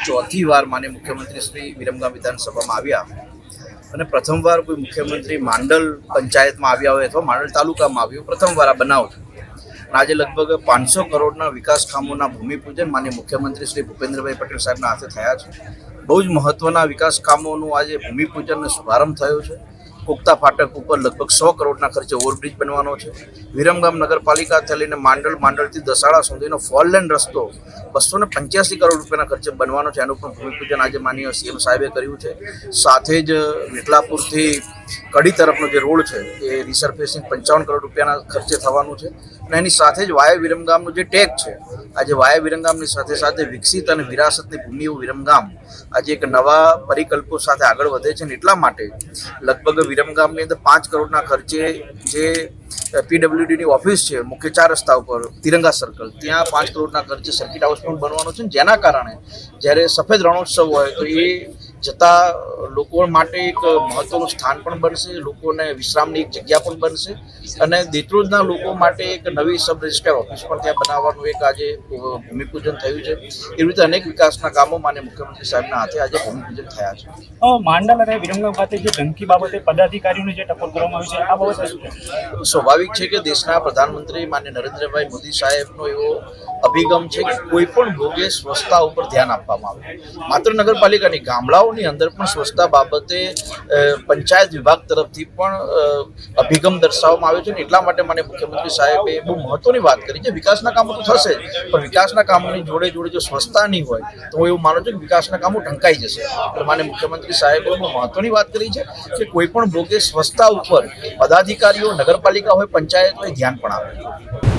ચોથી વાર માન્ય મુખ્યમંત્રી શ્રી વિરમગામ વિધાનસભામાં આવ્યા અને પ્રથમવાર કોઈ મુખ્યમંત્રી માંડલ પંચાયતમાં આવ્યા હોય અથવા માંડલ તાલુકામાં આવ્યો, પ્રથમવાર આ બનાવ છે. આજે લગભગ 500 કરોડના વિકાસ કામોના ભૂમિપૂજન માન્ય મુખ્યમંત્રી શ્રી ભૂપેન્દ્રભાઈ પટેલ સાહેબના હાથે થયા છે. બહુ જ મહત્વના વિકાસ કામોનું આજે ભૂમિપૂજનનો શુભારંભ થયો છે. કોકતા ફાટક ઉપર લગભગ 100 કરોડના ખર્ચે ઓવરબ્રિજ બનવાનો છે. વિરમગામ નગરપાલિકાથી લઈને માંડલથી દસાડા સુધીનો 4 લેન રસ્તો 285 કરોડ રૂપિયાના ખર્ચે બનવાનો છે. એનું પણ ભૂમિપૂજન આજે માનનીય સીએમ સાહેબે કર્યું છે. સાથે જ વેટલાપુરથી કડી તરફનો જે રોડ છે એ રિસર્ફેસિંગ 55 કરોડ રૂપિયાના ખર્ચે થવાનું છે. અને એની સાથે જ વાયા વિરમગામનું જે ટેગ છે, આજે વાયા વિરમગામની સાથે સાથે વિકસિત અને વિરાસતની ભૂમિ એવું વિરમગામ આજે એક નવા પરિકલ્પો સાથે આગળ વધે છે. અને એટલા માટે લગભગ વિરમગામની અંદર 5 કરોડના ખર્ચે જે પીડબ્લ્યુડીની ઓફિસ છે મુખ્ય 4 રસ્તા ઉપર તિરંગા સર્કલ, ત્યાં 5 કરોડના ખર્ચે સર્કિટ હાઉસ પણ બનવાનો છે. જેના કારણે જ્યારે સફેદ રણોત્સવ હોય તો એ જતા લોકો માટે એક મહત્વનું સ્થાન પણ બનશે, લોકોને વિશ્રામની એક જગ્યા પણ બનશે અને દેત્રોજના લોકો માટે એક નવી સબ રજિસ્ટ્રાર ઓફિસ પણ ત્યાં બનાવવાનું એક આજે ભૂમિપૂજન થયું છે. એવી રીતે અનેક વિકાસના કામો માન્ય મુખ્યમંત્રી સાહેબના હાથે આજે ભૂમિપૂજન થયા છે. માંડલ અને વિરમગામ ખાતે જે ધમકી બાબતે પદાધિકારીઓને જે ટકોર કરવામાં આવી છે, આ બાબતે શું કહેશો? સ્વાભાવિક છે કે દેશના પ્રધાનમંત્રી માન્ય નરેન્દ્રભાઈ મોદી સાહેબનો એવો અભિગમ છે કે કોઈ પણ ભોગે સ્વચ્છતા ઉપર ધ્યાન આપવામાં આવે. માત્ર નગરપાલિકાની, ગામડાઓની અંદર પણ સ્વચ્છતા બાબતે પંચાયત વિભાગ તરફથી પણ અભિગમ દર્શાવવામાં આવ્યો છે. અને એટલા માટે માન્ય મુખ્યમંત્રી સાહેબે બહુ મહત્વની વાત કરી છે. વિકાસના કામો તો થશે જ, પણ વિકાસના કામોની જોડે જોડે જો સ્વચ્છતા નહીં હોય તો હું એવું માનું છું કે વિકાસના કામો ઢંકાઈ જશે. એટલે માન્ય મુખ્યમંત્રી સાહેબે બહુ મહત્વની વાત કરી છે કે કોઈ પણ ભોગે સ્વચ્છતા ઉપર પદાધિકારીઓ, નગરપાલિકા હોય, પંચાયત હોય, ધ્યાન પણ આપે.